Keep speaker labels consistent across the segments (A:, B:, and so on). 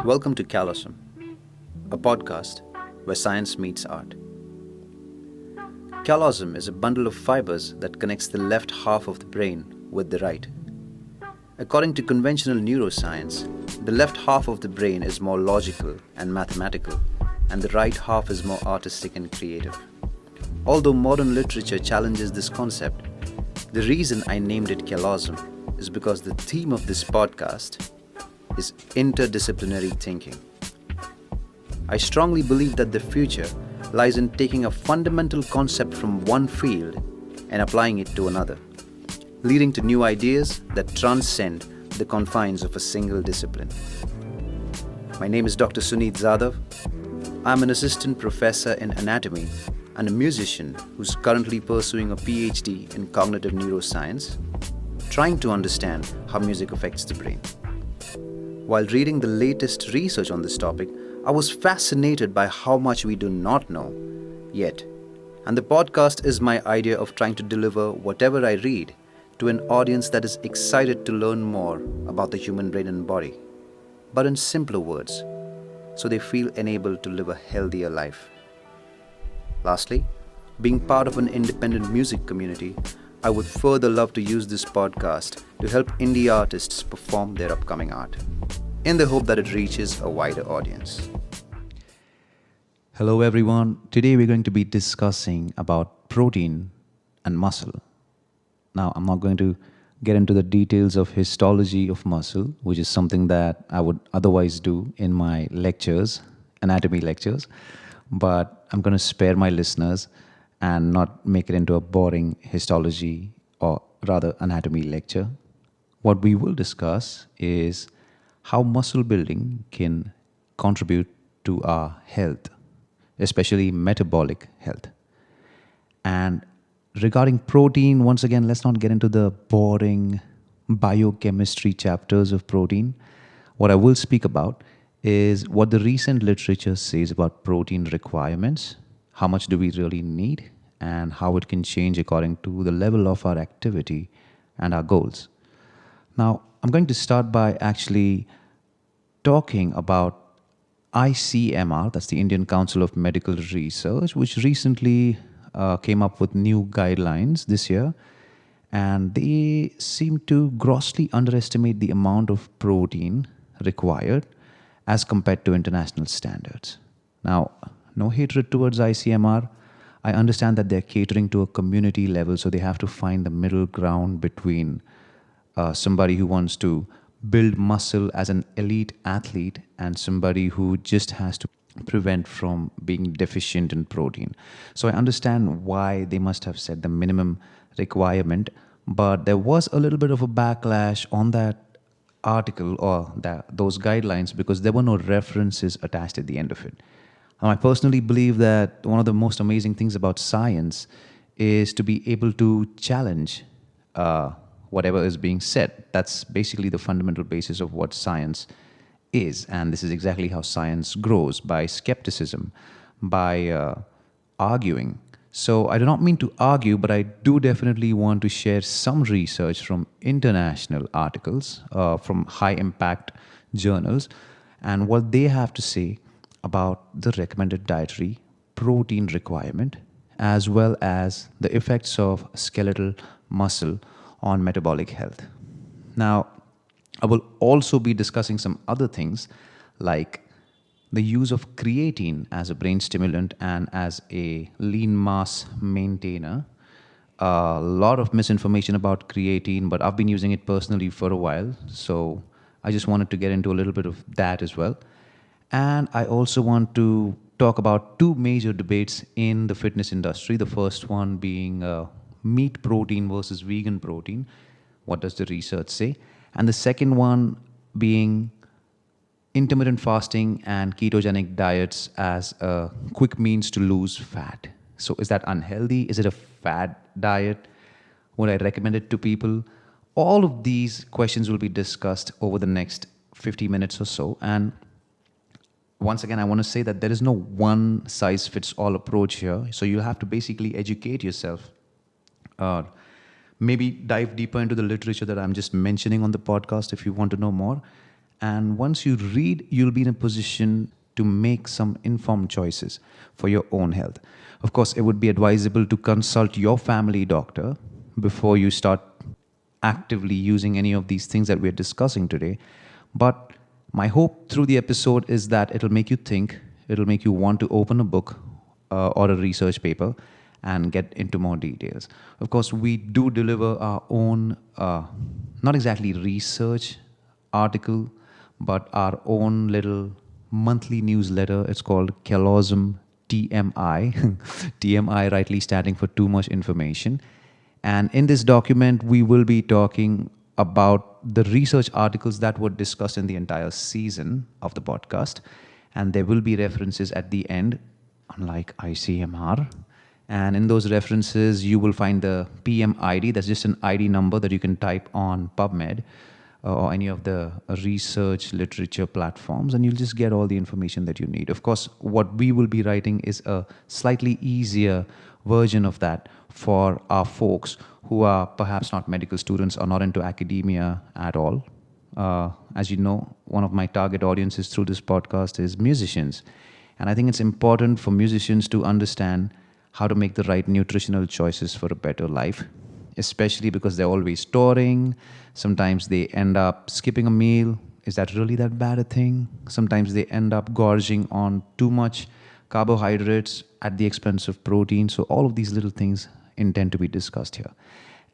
A: Welcome to Callosum, a podcast where science meets art. Callosum is a bundle of fibers that connects the left half of the brain with the right. According to conventional neuroscience, the left half of the brain is more logical and mathematical, and the right half is more artistic and creative. Although modern literature challenges this concept, the reason I named it Callosum is because the theme of this podcast is interdisciplinary thinking. I strongly believe that the future lies in taking a fundamental concept from one field and applying it to another, leading to new ideas that transcend the confines of a single discipline. My name is Dr. Suneet Zadav. I'm an assistant professor in anatomy and a musician who's currently pursuing a PhD in cognitive neuroscience, trying to understand how music affects the brain. While reading the latest research on this topic, I was fascinated by how much we do not know yet. And the podcast is my idea of trying to deliver whatever I read to an audience that is excited to learn more about the human brain and body, but in simpler words, so they feel enabled to live a healthier life. Lastly, being part of an independent music community, I would further love to use this podcast to help indie artists perform their upcoming art, in the hope that it reaches a wider audience.
B: Hello everyone. Today we're going to be discussing about protein and muscle. Now, I'm not going to get into the details of histology of muscle, which is something that I would otherwise do in my lectures, anatomy lectures, but I'm going to spare my listeners and not make it into a boring histology or rather anatomy lecture. What we will discuss is how muscle building can contribute to our health, especially metabolic health. And regarding protein, once again, let's not get into the boring biochemistry chapters of protein. What I will speak about is what the recent literature says about protein requirements, how much do we really need, and how it can change according to the level of our activity and our goals. Now, I'm going to start by actually talking about ICMR, that's the Indian Council of Medical Research, which recently came up with new guidelines this year, and they seem to grossly underestimate the amount of protein required as compared to international standards. Now, no hatred towards ICMR. I understand that they're catering to a community level, so they have to find the middle ground between somebody who wants to build muscle as an elite athlete and somebody who just has to prevent from being deficient in protein. So I understand why they must have set the minimum requirement, but there was a little bit of a backlash on that article or those guidelines because there were no references attached at the end of it. Now, I personally believe that one of the most amazing things about science is to be able to challenge whatever is being said. That's basically the fundamental basis of what science is. And this is exactly how science grows, by skepticism, by arguing. So I do not mean to argue, but I do definitely want to share some research from international articles, from high-impact journals, and what they have to say about the recommended dietary protein requirement, as well as the effects of skeletal muscle on metabolic health. Now, I will also be discussing some other things like the use of creatine as a brain stimulant and as a lean mass maintainer. A lot of misinformation about creatine, but I've been using it personally for a while, so I just wanted to get into a little bit of that as well. And I also want to talk about two major debates in the fitness industry. The first one being meat protein versus vegan protein. What does the research say? And the second one being intermittent fasting and ketogenic diets as a quick means to lose fat. So is that unhealthy? Is it a fad diet? Would I recommend it to people? All of these questions will be discussed over the next 50 minutes or so. And once again, I want to say that there is no one size fits all approach here. So you'll have to basically educate yourself. Maybe dive deeper into the literature that I'm just mentioning on the podcast if you want to know more. And once you read, you'll be in a position to make some informed choices for your own health. Of course, it would be advisable to consult your family doctor before you start actively using any of these things that we're discussing today. But my hope through the episode is that it'll make you think, it'll make you want to open a book or a research paper and get into more details. Of course, we do deliver our own, not exactly research article, but our own little monthly newsletter. It's called Kelosm TMI, TMI rightly standing for too much information. And in this document, we will be talking about the research articles that were discussed in the entire season of the podcast. And there will be references at the end, unlike ICMR. And in those references, you will find the PM ID. That's just an ID number that you can type on PubMed or any of the research literature platforms, and you'll just get all the information that you need. Of course, what we will be writing is a slightly easier version of that for our folks who are perhaps not medical students or not into academia at all. As you know, one of my target audiences through this podcast is musicians. And I think it's important for musicians to understand how to make the right nutritional choices for a better life, especially because they're always touring. Sometimes they end up skipping a meal. Is that really that bad a thing? Sometimes they end up gorging on too much carbohydrates at the expense of protein. So all of these little things intend to be discussed here.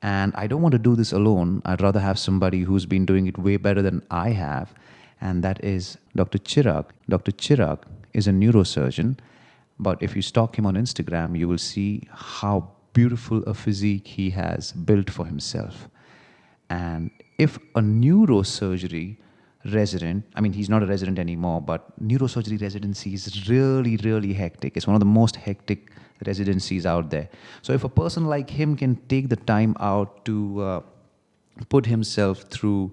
B: And I don't want to do this alone. I'd rather have somebody who's been doing it way better than I have. And that is Dr. Chirag. Dr. Chirag is a neurosurgeon. But if you stalk him on Instagram, you will see how beautiful a physique he has built for himself. And if a neurosurgery resident, I mean, he's not a resident anymore, but neurosurgery residency is really, really hectic. It's one of the most hectic residencies out there. So if a person like him can take the time out to put himself through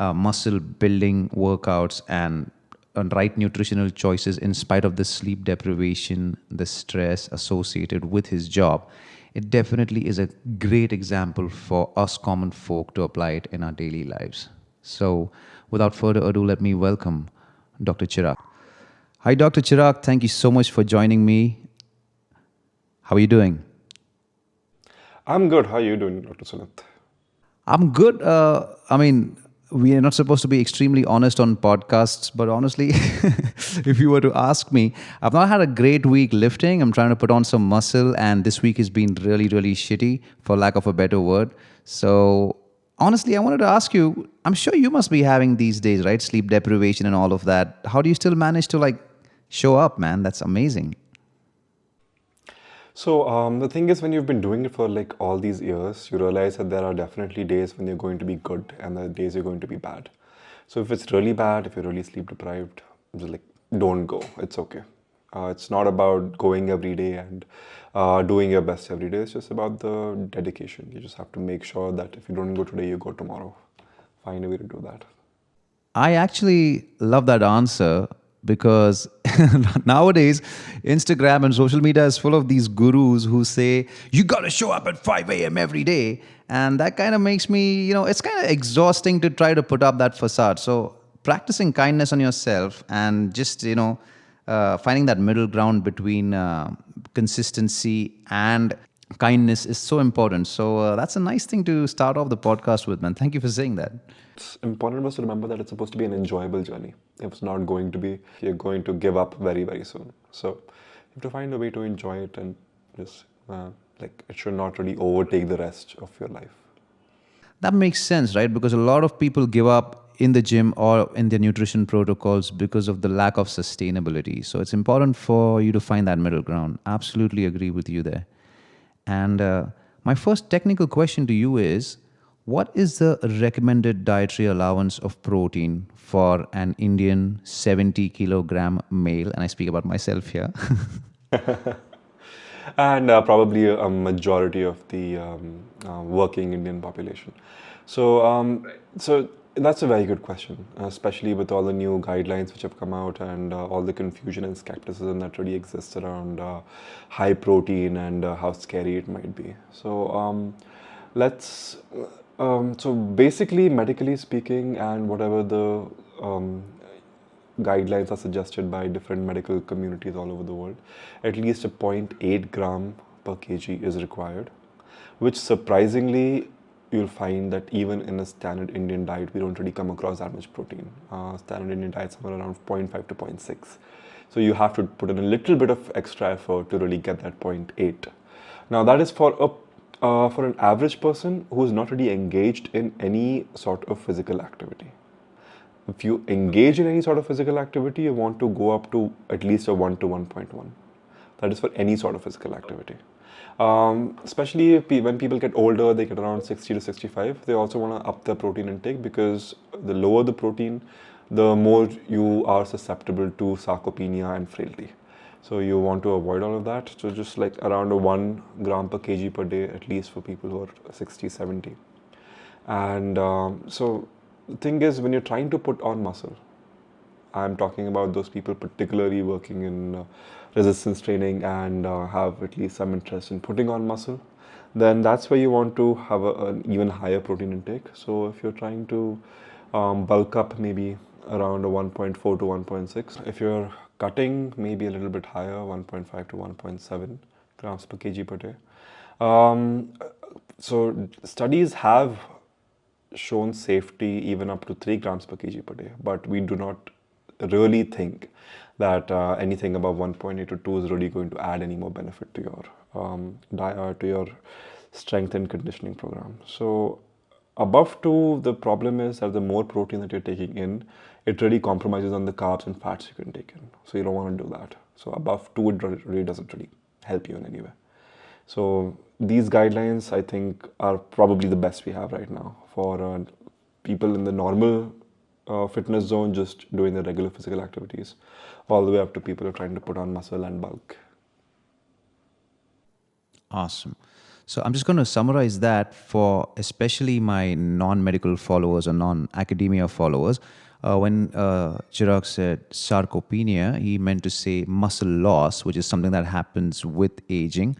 B: muscle building workouts and right nutritional choices in spite of the sleep deprivation, the stress associated with his job, it definitely is a great example for us common folk to apply it in our daily lives. So without further ado, let me welcome Dr. Chirag. Hi, Dr. Chirag. Thank you so much for joining me. How are you doing?
C: I'm good. How are you doing, Dr. Sunit?
B: I'm good. I mean, we are not supposed to be extremely honest on podcasts, but honestly, if you were to ask me, I've not had a great week lifting. I'm trying to put on some muscle, and this week has been really, really shitty, for lack of a better word. So, honestly, I wanted to ask you, I'm sure you must be having these days, right? Sleep deprivation and all of that. How do you still manage to show up, man? That's amazing.
C: So the thing is, when you've been doing it for all these years, you realize that there are definitely days when you're going to be good and there are days you're going to be bad. So if it's really bad, if you're really sleep deprived, just don't go. It's okay. It's not about going every day and doing your best every day. It's just about the dedication. You just have to make sure that if you don't go today, you go tomorrow. Find a way to do that.
B: I actually love that answer because nowadays Instagram and social media is full of these gurus who say you got to show up at 5 a.m. every day, and that kind of makes me, it's kind of exhausting to try to put up that facade. So practicing kindness on yourself and just finding that middle ground between consistency and kindness is so important. So that's a nice thing to start off the podcast with, man. Thank you for saying that.
C: It's important for us to remember that it's supposed to be an enjoyable journey. If it's not going to be, you're going to give up very, very soon. So you have to find a way to enjoy it and just it should not really overtake the rest of your life.
B: That makes sense, right? Because a lot of people give up in the gym or in their nutrition protocols because of the lack of sustainability. So it's important for you to find that middle ground. Absolutely agree with you there. And my first technical question to you is, what is the recommended dietary allowance of protein for an Indian 70 kilogram male? And I speak about myself here.
C: And probably a majority of the working Indian population. So, so that's a very good question, especially with all the new guidelines which have come out and all the confusion and skepticism that really exists around high protein and how scary it might be. So so basically, medically speaking, and whatever the guidelines are suggested by different medical communities all over the world, at least a zero point 0.8 gram per kg is required, which surprisingly you'll find that even in a standard Indian diet, we don't really come across that much protein. Standard Indian diet somewhere around 0.5 to 0.6. So you have to put in a little bit of extra effort to really get that 0.8. Now that is for an average person who is not really engaged in any sort of physical activity. If you engage in any sort of physical activity, you want to go up to at least a 1 to 1.1. That is for any sort of physical activity. Especially when people get older, they get around 60 to 65. They also want to up their protein intake, because the lower the protein, the more you are susceptible to sarcopenia and frailty. So you want to avoid all of that. So just like around a 1 gram per kg per day, at least for people who are 60, 70. And so the thing is, when you're trying to put on muscle, I'm talking about those people particularly working in resistance training and have at least some interest in putting on muscle, then that's where you want to have an even higher protein intake. So if you're trying to bulk up, maybe around a 1.4 to 1.6. If you're cutting, maybe a little bit higher, 1.5 to 1.7 grams per kg per day. So studies have shown safety even up to 3 grams per kg per day, but we do not really think that anything above 1.8 to 2 is really going to add any more benefit to your diet, to your strength and conditioning program. So above 2, the problem is that the more protein that you're taking in, it really compromises on the carbs and fats you can take in. So you don't want to do that. So above 2, it really doesn't really help you in any way. So these guidelines, I think, are probably the best we have right now for people in the normal fitness zone, just doing the regular physical activities, all the way up to people who are trying to put on muscle and bulk.
B: Awesome. So I'm just going to summarize that for especially my non-medical followers or non-academia followers. When Chirag said sarcopenia, he meant to say muscle loss, which is something that happens with aging.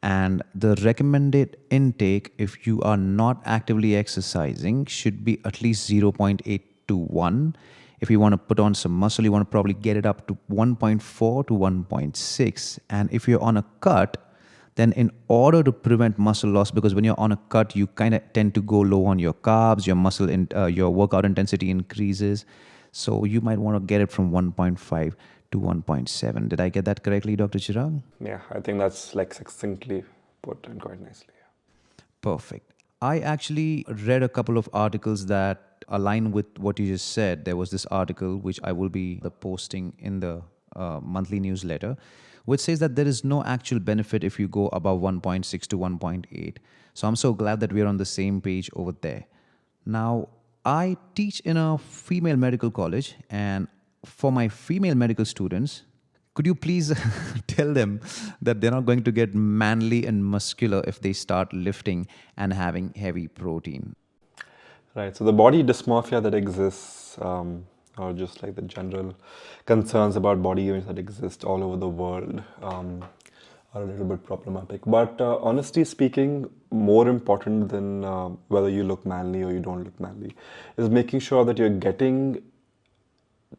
B: And the recommended intake, if you are not actively exercising, should be at least 0.8 to 1. If you want to put on some muscle, you want to probably get it up to 1.4 to 1.6. And if you're on a cut, then in order to prevent muscle loss, because when you're on a cut, you kind of tend to go low on your carbs, your workout intensity increases. So you might want to get it from 1.5 to 1.7. Did I get that correctly, Dr. Chirag?
C: Yeah, I think that's like succinctly put and quite nicely.
B: Perfect. I actually read a couple of articles that align with what you just said. There was this article which I will be posting in the monthly newsletter, which says that there is no actual benefit if you go above 1.6 to 1.8. So I'm so glad that we're on the same page over there. Now, I teach in a female medical college, and for my female medical students, could you please tell them that they're not going to get manly and muscular if they start lifting and having heavy protein?
C: Right, so the body dysmorphia that exists, or just like the general concerns about body image that exist all over the world, are a little bit problematic. But honestly speaking, more important than whether you look manly or you don't look manly is making sure that you're getting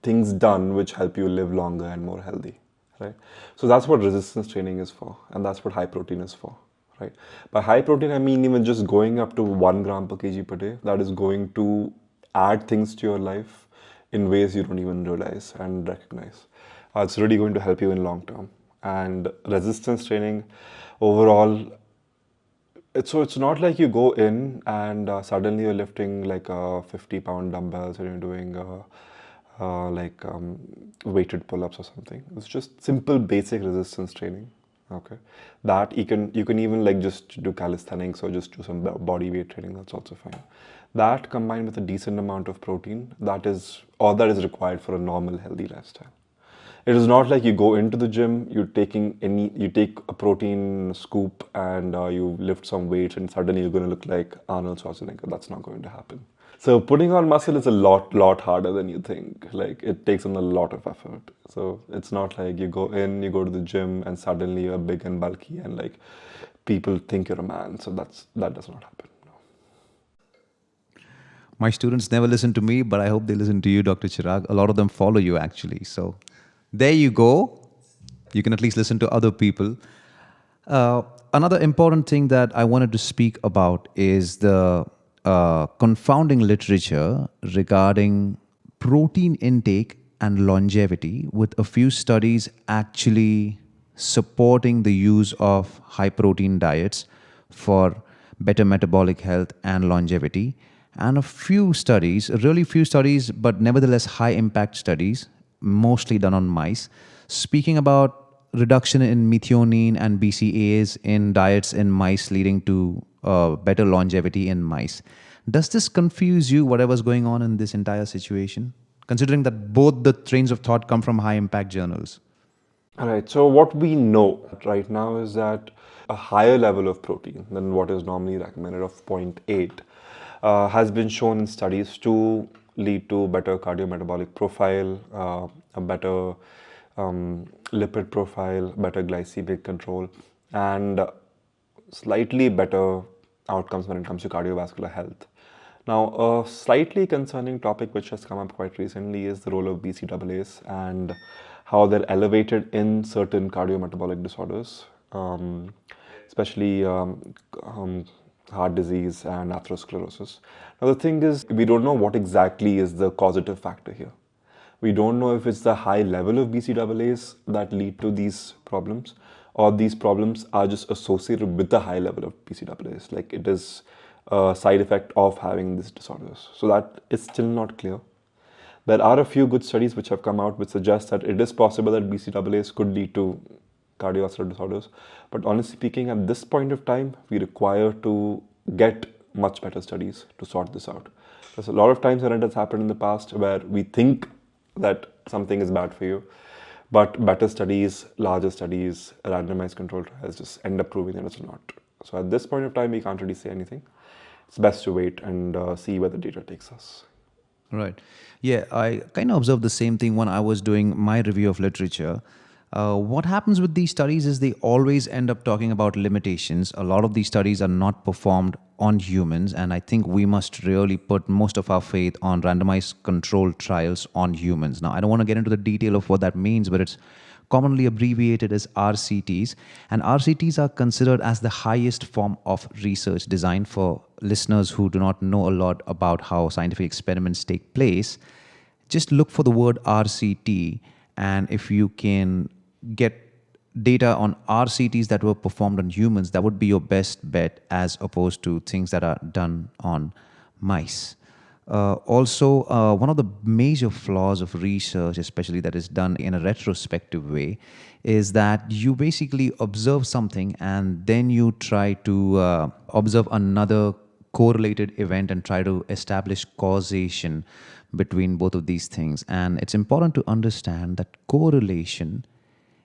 C: things done which help you live longer and more healthy, right? So that's what resistance training is for, and that's what high protein is for, right? By high protein, I mean even just going up to 1 gram per kg per day. That is going to add things to your life in ways you don't even realize and recognize. It's really going to help you in long term. And resistance training overall, it's not like you go in and suddenly you're lifting like 50-pound dumbbells and you're doing weighted pull-ups or something. It's just simple basic resistance training. Okay, that you can even like just do calisthenics or just do some body weight training. That's also fine. That combined with a decent amount of protein, that is all that is required for a normal healthy lifestyle. It is not like you go into the gym, you take a protein scoop and you lift some weights and suddenly you're going to look like Arnold Schwarzenegger. That's not going to happen. So putting on muscle is a lot harder than you think. Like it takes on a lot of effort. So it's not like you go to the gym and suddenly you're big and bulky and like people think you're a man. So that does not happen. No.
B: My students never listen to me, but I hope they listen to you, Dr. Chirag. A lot of them follow you actually. So there you go. You can at least listen to other people. Another important thing that I wanted to speak about is the confounding literature regarding protein intake and longevity, with a few studies actually supporting the use of high protein diets for better metabolic health and longevity. And a few studies, really few studies, but nevertheless high impact studies, mostly done on mice, speaking about reduction in methionine and BCAAs in diets in mice, leading to better longevity in mice. Does this confuse you, whatever's going on in this entire situation, considering that both the trains of thought come from high impact journals?
C: All right, so what we know right now is that a higher level of protein than what is normally recommended of 0.8 has been shown in studies to lead to better cardiometabolic profile, a better lipid profile, better glycemic control, and slightly better outcomes when it comes to cardiovascular health. Now, a slightly concerning topic which has come up quite recently is the role of BCAAs and how they're elevated in certain cardiometabolic disorders, especially heart disease and atherosclerosis. Now, the thing is, we don't know what exactly is the causative factor here. We don't know if it's the high level of BCAAs that lead to these problems, or these problems are just associated with the high level of BCAAs, like it is a side effect of having these disorders. So that is still not clear. There are a few good studies which have come out which suggest that it is possible that BCAAs could lead to cardiovascular disorders. But honestly speaking, at this point of time, we require to get much better studies to sort this out. There's a lot of times when it has happened in the past where we think that something is bad for you, but better studies, larger studies, randomized control trials just end up proving that it's not. So at this point of time, we can't really say anything. It's best to wait and see where the data takes us.
B: Right. Yeah, I kind of observed the same thing when I was doing my review of literature. What happens with these studies is they always end up talking about limitations. A lot of these studies are not performed on humans, and I think we must really put most of our faith on randomized controlled trials on humans. Now, I don't want to get into the detail of what that means, but it's commonly abbreviated as RCTs. And RCTs are considered as the highest form of research. Designed for listeners who do not know a lot about how scientific experiments take place, just look for the word RCT, and if you can get data on RCTs that were performed on humans, that would be your best bet as opposed to things that are done on mice. Also, one of the major flaws of research, especially that is done in a retrospective way, is that you basically observe something and then you try to observe another correlated event and try to establish causation between both of these things. And it's important to understand that correlation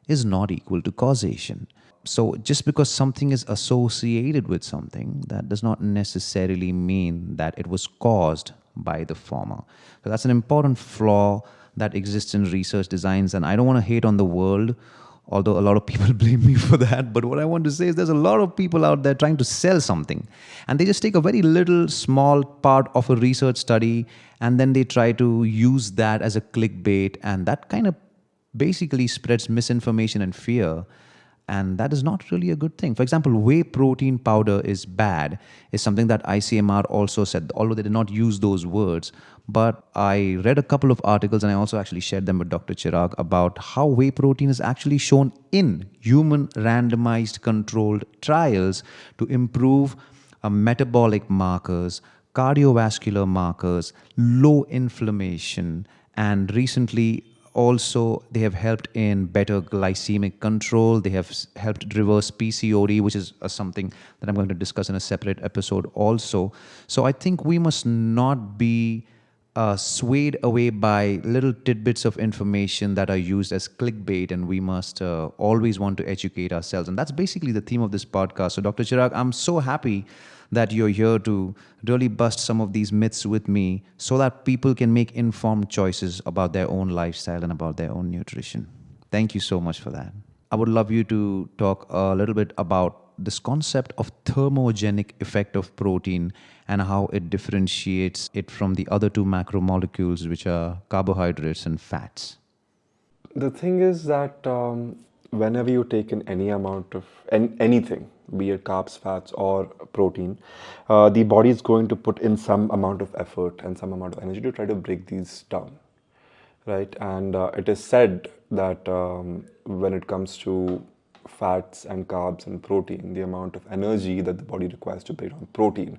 B: is not equal to causation. So just because something is associated with something, that does not necessarily mean that it was caused by the former. So that's an important flaw that exists in research designs, and I don't want to hate on the world, although a lot of people blame me for that. But what I want to say is there's a lot of people out there trying to sell something, and they just take a very little small part of a research study and then they try to use that as a clickbait, and that kind of basically spreads misinformation and fear. And that is not really a good thing. For example, whey protein powder is bad is something that ICMR also said, although they did not use those words. But I read a couple of articles, and I also actually shared them with Dr. Chirag, about how whey protein is actually shown in human randomized controlled trials to improve metabolic markers, cardiovascular markers, low inflammation, and recently also, they have helped in better glycemic control. They have helped reverse PCOD, which is something that I'm going to discuss in a separate episode also. So I think we must not be swayed away by little tidbits of information that are used as clickbait, and we must always want to educate ourselves. And that's basically the theme of this podcast. So Dr. Chirag, I'm so happy that you're here to really bust some of these myths with me so that people can make informed choices about their own lifestyle and about their own nutrition. Thank you so much for that. I would love you to talk a little bit about this concept of thermogenic effect of protein and how it differentiates it from the other two macromolecules, which are carbohydrates and fats.
C: The thing is that whenever you take in any amount of anything, be it carbs, fats, or protein, the body is going to put in some amount of effort and some amount of energy to try to break these down, right? And it is said that when it comes to fats and carbs and protein, the amount of energy that the body requires to break down protein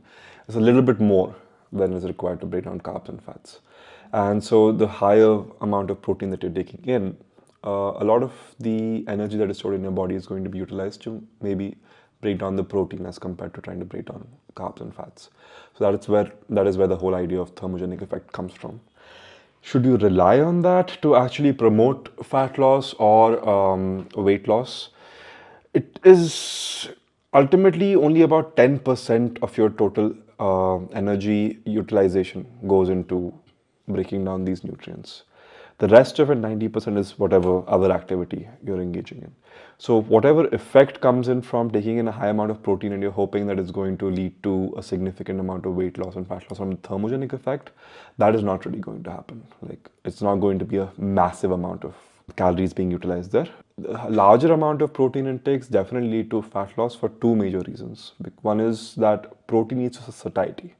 C: is a little bit more than is required to break down carbs and fats. And so the higher amount of protein that you're taking in, a lot of the energy that is stored in your body is going to be utilized to maybe break down the protein as compared to trying to break down carbs and fats. So that is where the whole idea of thermogenic effect comes from. Should you rely on that to actually promote fat loss or weight loss? It is ultimately only about 10% of your total energy utilization goes into breaking down these nutrients. The rest of it, 90%, is whatever other activity you're engaging in. So whatever effect comes in from taking in a high amount of protein and you're hoping that it's going to lead to a significant amount of weight loss and fat loss from the thermogenic effect, that is not really going to happen. Like, it's not going to be a massive amount of calories being utilized there. The larger amount of protein intakes definitely lead to fat loss for two major reasons. One is that protein needs satiety.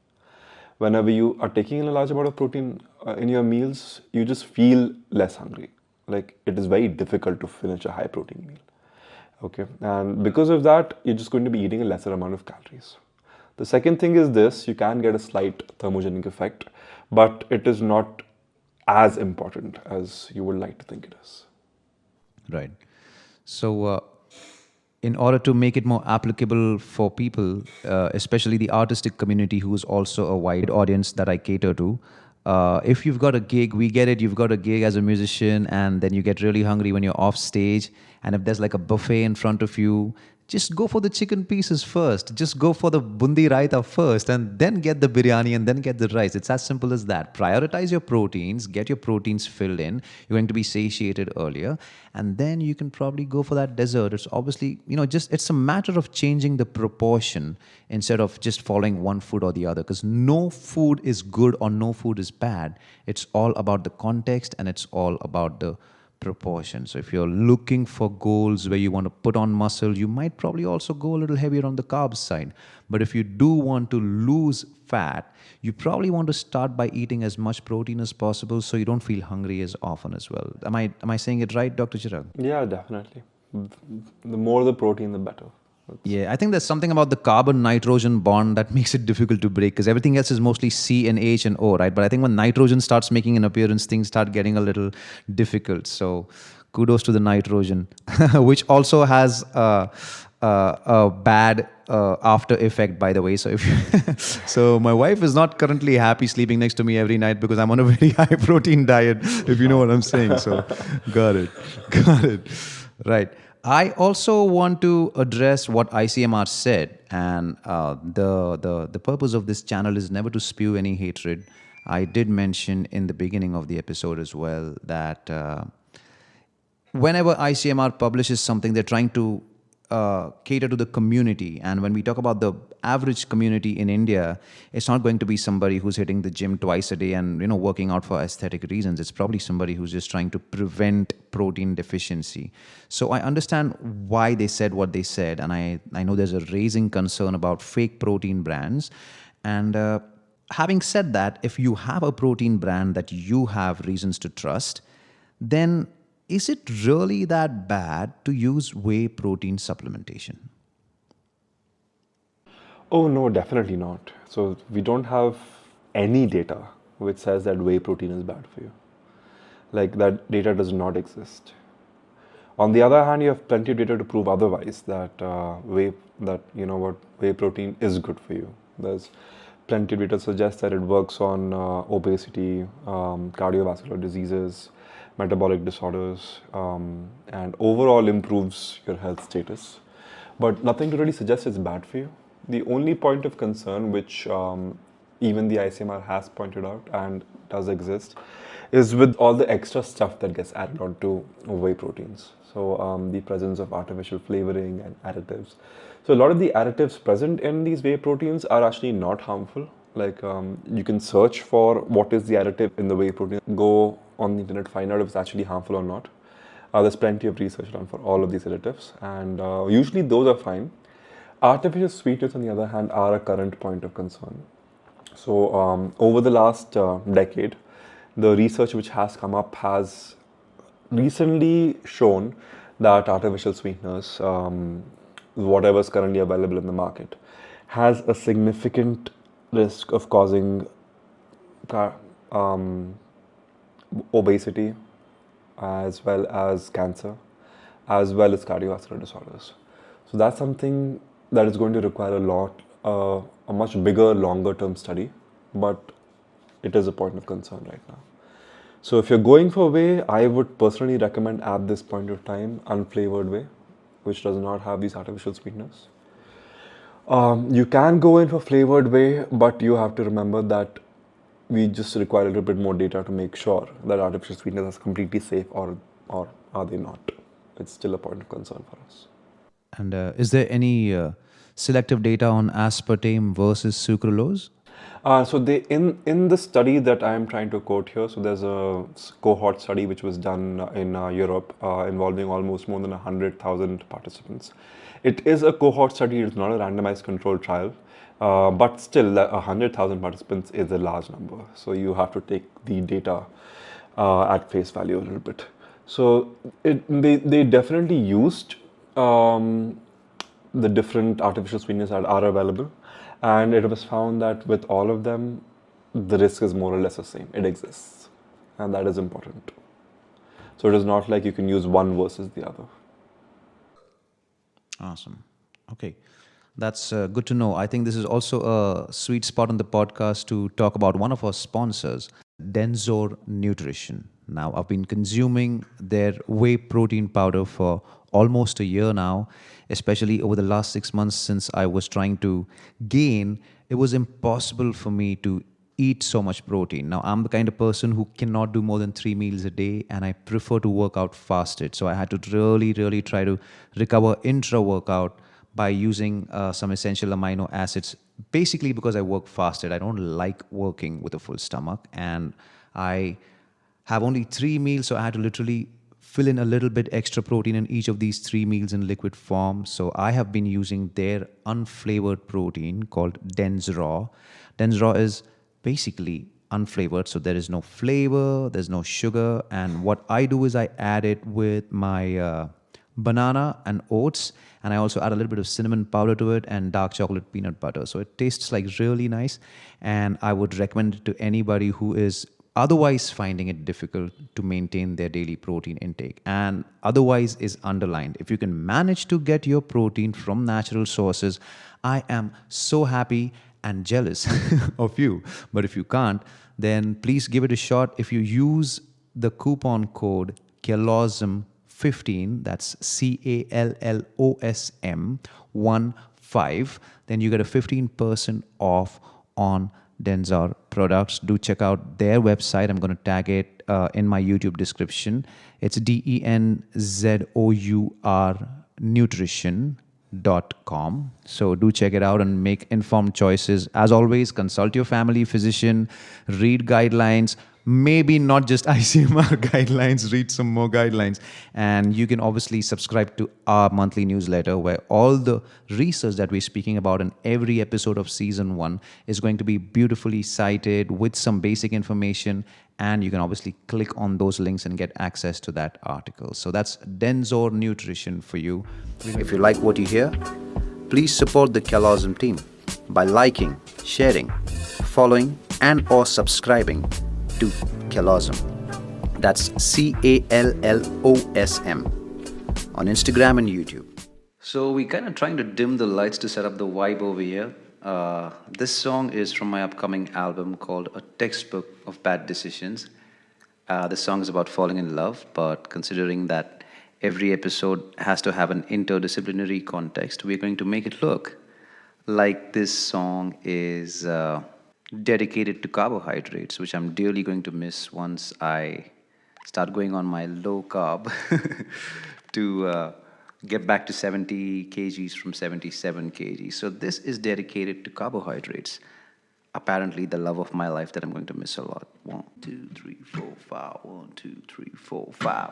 C: Whenever you are taking in a large amount of protein in your meals, you just feel less hungry. Like, it is very difficult to finish a high protein meal. Okay, and because of that, you're just going to be eating a lesser amount of calories. The second thing is this: you can get a slight thermogenic effect, but it is not as important as you would like to think it is.
B: Right. So, in order to make it more applicable for people, especially the artistic community, who's also a wide audience that I cater to, if you've got a gig, we get it, you've got a gig as a musician, and then you get really hungry when you're off stage, and if there's like a buffet in front of you, just go for the chicken pieces first. Just go for the bundi raita first, and then get the biryani, and then get the rice. It's as simple as that. Prioritize your proteins, get your proteins filled in. You're going to be satiated earlier, and then you can probably go for that dessert. It's obviously, just it's a matter of changing the proportion instead of just following one food or the other, because no food is good or no food is bad. It's all about the context, and it's all about the proportion. So if you're looking for goals where you want to put on muscle, you might probably also go a little heavier on the carbs side. But if you do want to lose fat, you probably want to start by eating as much protein as possible so you don't feel hungry as often as well. Am I saying it right, Dr. Chirag?
C: Yeah, definitely. The more the protein, the better.
B: Yeah, I think there's something about the carbon-nitrogen bond that makes it difficult to break, because everything else is mostly C and H and O, right? But I think when nitrogen starts making an appearance, things start getting a little difficult. So kudos to the nitrogen, which also has a bad after effect, by the way. So so my wife is not currently happy sleeping next to me every night because I'm on a very high protein diet, if you know what I'm saying. So got it. Right. I also want to address what ICMR said, and the purpose of this channel is never to spew any hatred. I did mention in the beginning of the episode as well that whenever ICMR publishes something, they're trying to cater to the community. And when we talk about the average community in India, it's not going to be somebody who's hitting the gym twice a day and working out for aesthetic reasons. It's probably somebody who's just trying to prevent protein deficiency. So I understand why they said what they said, and I know there's a raising concern about fake protein brands. And having said that, if you have a protein brand that you have reasons to trust, then is it really that bad to use whey protein supplementation?
C: Oh, no, definitely not. So we don't have any data which says that whey protein is bad for you. Like, that data does not exist. On the other hand, you have plenty of data to prove otherwise, that whey protein is good for you. There's plenty of data to suggest that it works on obesity, cardiovascular diseases, metabolic disorders, and overall improves your health status. But nothing to really suggest it's bad for you. The only point of concern, which even the ICMR has pointed out and does exist, is with all the extra stuff that gets added onto whey proteins. So the presence of artificial flavoring and additives. So a lot of the additives present in these whey proteins are actually not harmful. Like you can search for what is the additive in the whey protein, go on the internet, find out if it's actually harmful or not. There's plenty of research done for all of these additives, and usually those are fine. Artificial sweeteners, on the other hand, are a current point of concern. So, over the last decade, the research which has come up has recently shown that artificial sweeteners, whatever's currently available in the market, has a significant risk of causing obesity, as well as cancer, as well as cardiovascular disorders. So that's something that is going to require a much bigger, longer term study, but it is a point of concern right now. So if you're going for whey, I would personally recommend at this point of time unflavored whey, which does not have these artificial sweeteners. You can go in for flavored whey, but you have to remember that we just require a little bit more data to make sure that artificial sweeteners are completely safe, or are they not. It's still a point of concern for us.
B: And is there any selective data on aspartame versus sucralose?
C: So they in the study that I am trying to quote here, so there's a cohort study which was done in Europe involving almost more than 100,000 participants. It is a cohort study, it's not a randomized controlled trial, but still 100,000 participants is a large number. So you have to take the data at face value a little bit. So they definitely used the different artificial sweeteners that are available, and it was found that with all of them, the risk is more or less the same. It exists, and that is important. So it is not like you can use one versus the other.
B: Awesome. Okay. That's good to know. I think this is also a sweet spot on the podcast to talk about one of our sponsors, Denzor Nutrition. Now, I've been consuming their whey protein powder for almost a year now, especially over the last 6 months since I was trying to gain. It was impossible for me to eat so much protein. Now, I'm the kind of person who cannot do more than 3 meals a day, and I prefer to work out fasted. So I had to really try to recover intra-workout by using some essential amino acids, basically because I work fasted. I don't like working with a full stomach, and I have only 3 meals, so I had to literally fill in a little bit extra protein in each of these 3 meals in liquid form. So I have been using their unflavored protein called Denzraw. Denzraw is basically unflavored, so there is no flavor, there's no sugar, and what I do is I add it with my banana and oats, and I also add a little bit of cinnamon powder to it and dark chocolate peanut butter. So it tastes like really nice, and I would recommend it to anybody who is otherwise finding it difficult to maintain their daily protein intake and otherwise is underlined. If you can manage to get your protein from natural sources, I am so happy and jealous of you. But if you can't, then please give it a shot. If you use the coupon code CALOSM15, that's CALLOSM 15, then you get a 15% off on Denzor products. Do check out their website. I'm going to tag it in my YouTube description. It's DENZOUR nutrition.com. So do check it out and make informed choices. As always, consult your family physician, read guidelines, maybe not just ICMR guidelines, read some more guidelines. And you can obviously subscribe to our monthly newsletter where all the research that we're speaking about in every episode of season 1 is going to be beautifully cited with some basic information. And you can obviously click on those links and get access to that article. So that's Denzor Nutrition for you.
A: If you like what you hear, please support the Calosm team by liking, sharing, following, and or subscribing to Calosm. That's CALLOSM on Instagram and YouTube. So we're kind of trying to dim the lights to set up the vibe over here. This song is from my upcoming album called A Textbook of Bad Decisions. This song is about falling in love, but considering that every episode has to have an interdisciplinary context, we're going to make it look like this song is dedicated to carbohydrates, which I'm dearly going to miss once I start going on my low carb to get back to 70 kgs from 77 kgs. So this is dedicated to carbohydrates. Apparently, the love of my life that I'm going to miss a lot. 1, 2, 3, 4, 5. 1, 2, 3, 4, 5.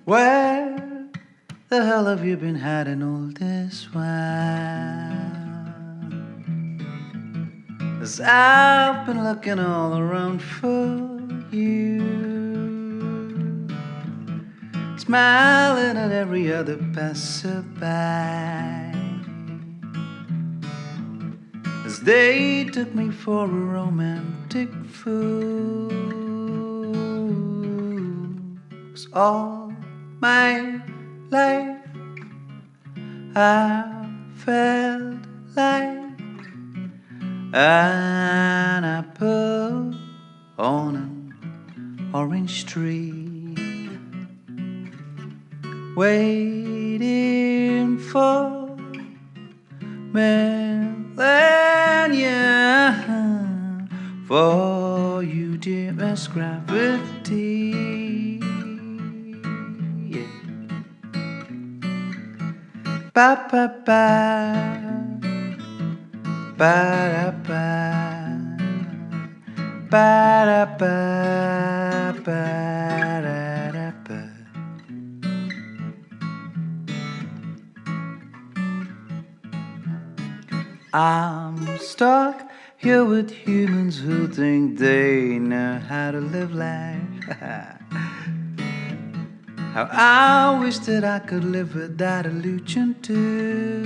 A: Where the hell have you been hiding all this while? 'Cause I've been looking all around for you, smiling at every other passerby, as they took me for a romantic fool. 'Cause all my life I felt like an apple on an orange tree, waiting for millennia for you, dear Miss Gravity. Yeah. Ba ba ba, ba da ba, ba da ba, ba da da ba. I'm stuck here with humans who think they know how to live life. How I wish that I could live without illusion too,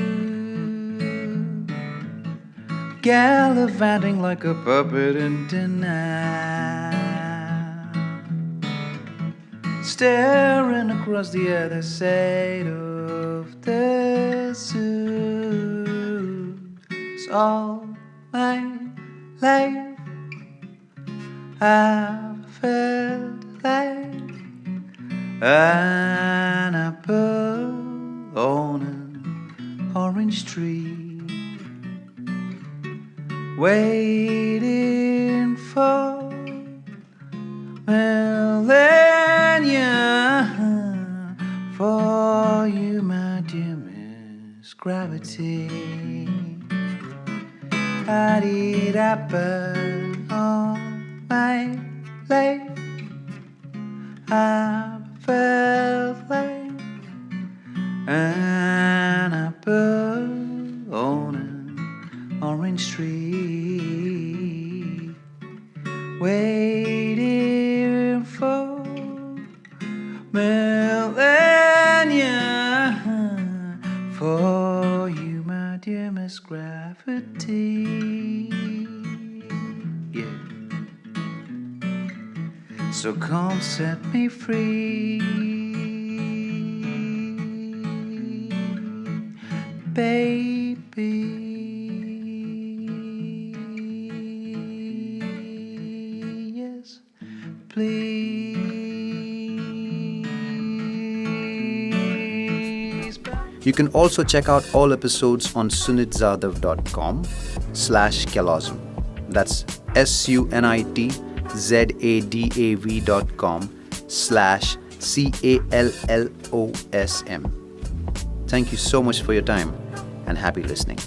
A: gallivanting like a puppet in denial, staring across the other side of the zoo. It's all my life I've felt like an apple on an orange tree, waiting for millennia for you, my dear Miss Gravity. I did happen all my life. I felt like an apple on an orange tree, waiting for millennia for you, my dear Miss Gravity. Yeah. So come set me free, baby. Yes, please.
D: You can also check out all episodes on sunitzadav.com/Calosm. That's SUNITZADAV.com/CALLOSM. Thank you so much for your time and happy listening.